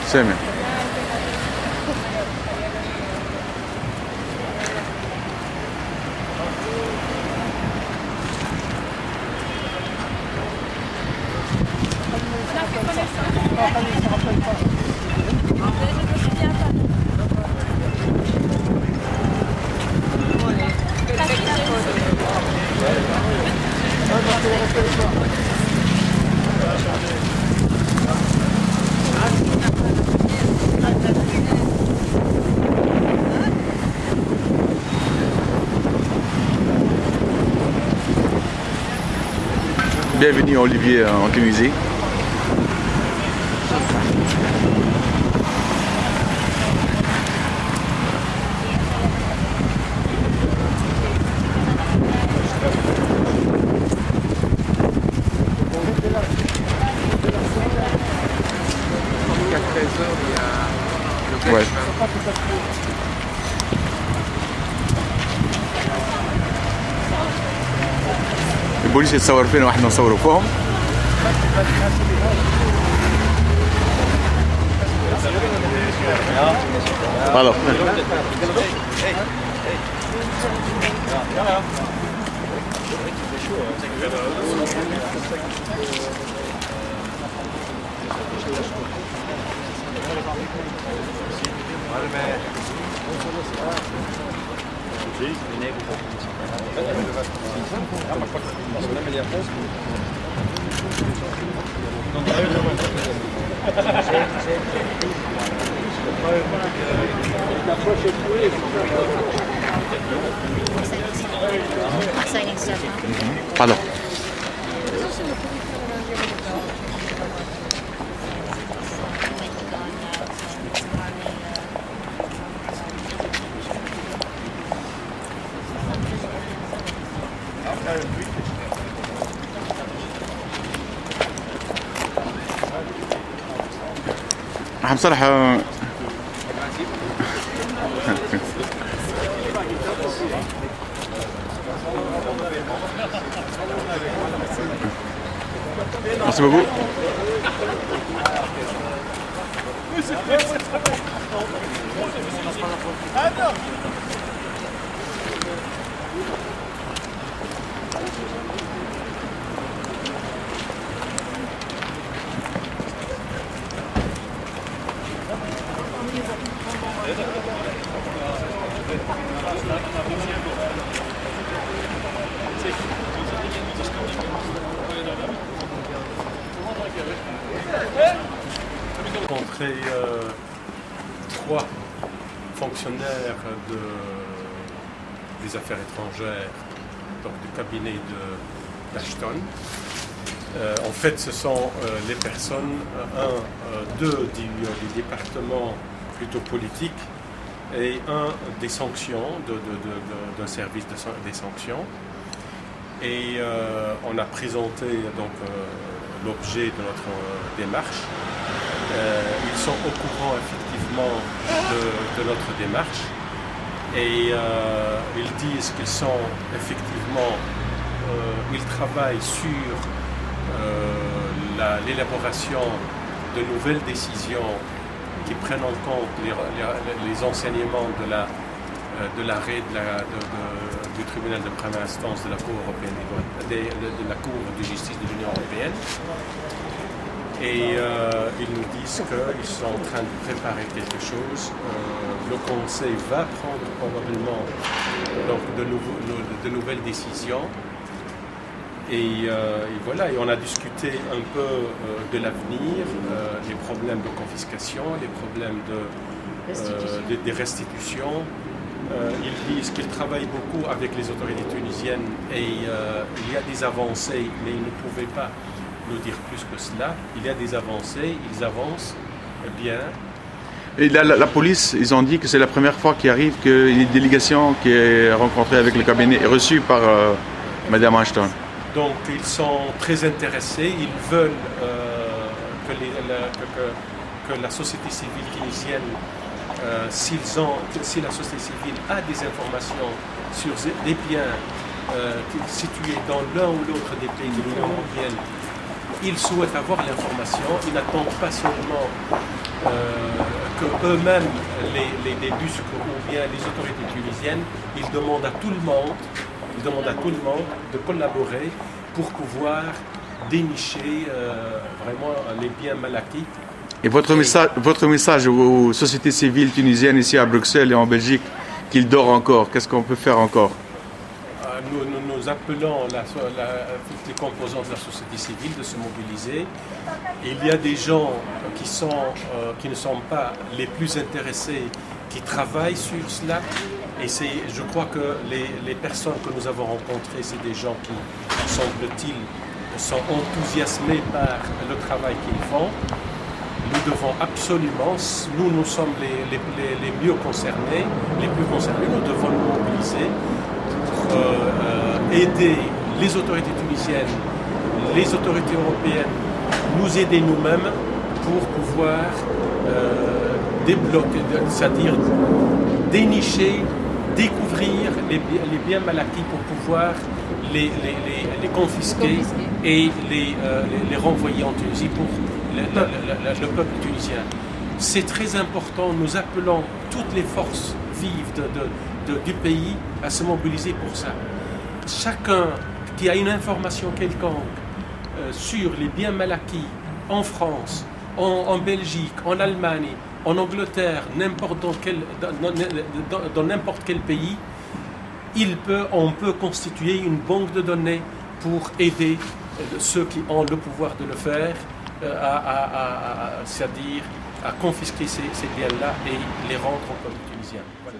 سامع. Bienvenue Olivier en Tunisie. Ouais. البوليس يتصور فينا واحنا نصوروا فيهم. خلاص. Pardon. بصراحة Merci beaucoup. Rencontré trois fonctionnaires des affaires étrangères, donc du cabinet d'Ashton. En fait, ce sont les personnes, deux du département plutôt politique et un des sanctions, d'un service des sanctions. Et on a présenté donc l'objet de notre démarche. Ils sont au courant effectivement de notre démarche et ils disent qu'ils sont effectivement, ils travaillent sur l'élaboration de nouvelles décisions qui prennent en compte les enseignements de l'arrêt du tribunal de première instance de la Cour européenne, de la Cour de justice de l'Union européenne. Et ils nous disent qu'ils sont en train de préparer quelque chose. Le Conseil va prendre probablement donc, de nouvelles décisions. Et voilà, et on a discuté un peu de l'avenir, les problèmes de confiscation, les problèmes des restitutions. Ils disent qu'ils travaillent beaucoup avec les autorités tunisiennes et il y a des avancées, mais ils ne pouvaient pas nous dire plus que cela. Il y a des avancées, ils avancent bien. Et la police, ils ont dit que c'est la première fois qu'il arrive qu'il y a une délégation qui est rencontrée avec le cabinet et reçue par Madame Ashton. Donc ils sont très intéressés, ils veulent que la société civile tunisienne si la société civile a des informations sur des biens situés dans l'un ou l'autre des pays de l'Union européenne, ils souhaitent avoir l'information. Ils n'attendent pas seulement qu'eux-mêmes, les débusques ou bien les autorités tunisiennes, ils demandent à tout le monde de collaborer pour pouvoir dénicher vraiment les biens mal acquis. Et votre message aux sociétés civiles tunisiennes ici à Bruxelles et en Belgique, qu'ils dorment encore, qu'est-ce qu'on peut faire encore? Nous appelons toutes les composantes de la société civile de se mobiliser. Il y a des gens qui ne sont pas les plus intéressés, qui travaillent sur cela. Et je crois que les personnes que nous avons rencontrées, c'est des gens qui, semble-t-il, sont enthousiasmés par le travail qu'ils font. Nous devons absolument, nous sommes les mieux concernés, les plus concernés, nous devons nous mobiliser pour aider les autorités tunisiennes, les autorités européennes, nous aider nous-mêmes pour pouvoir débloquer, c'est-à-dire dénicher, découvrir les biens mal acquis pour pouvoir les confisquer et les renvoyer en Tunisie pour le peuple tunisien. C'est très important, nous appelons toutes les forces vives du pays à se mobiliser pour ça. Chacun qui a une information quelconque sur les biens mal acquis en France, en Belgique, en Allemagne, en Angleterre, dans n'importe quel pays, on peut constituer une banque de données pour aider ceux qui ont le pouvoir de le faire, c'est-à-dire à confisquer ces biens-là et les rendre au peuple tunisien. Voilà.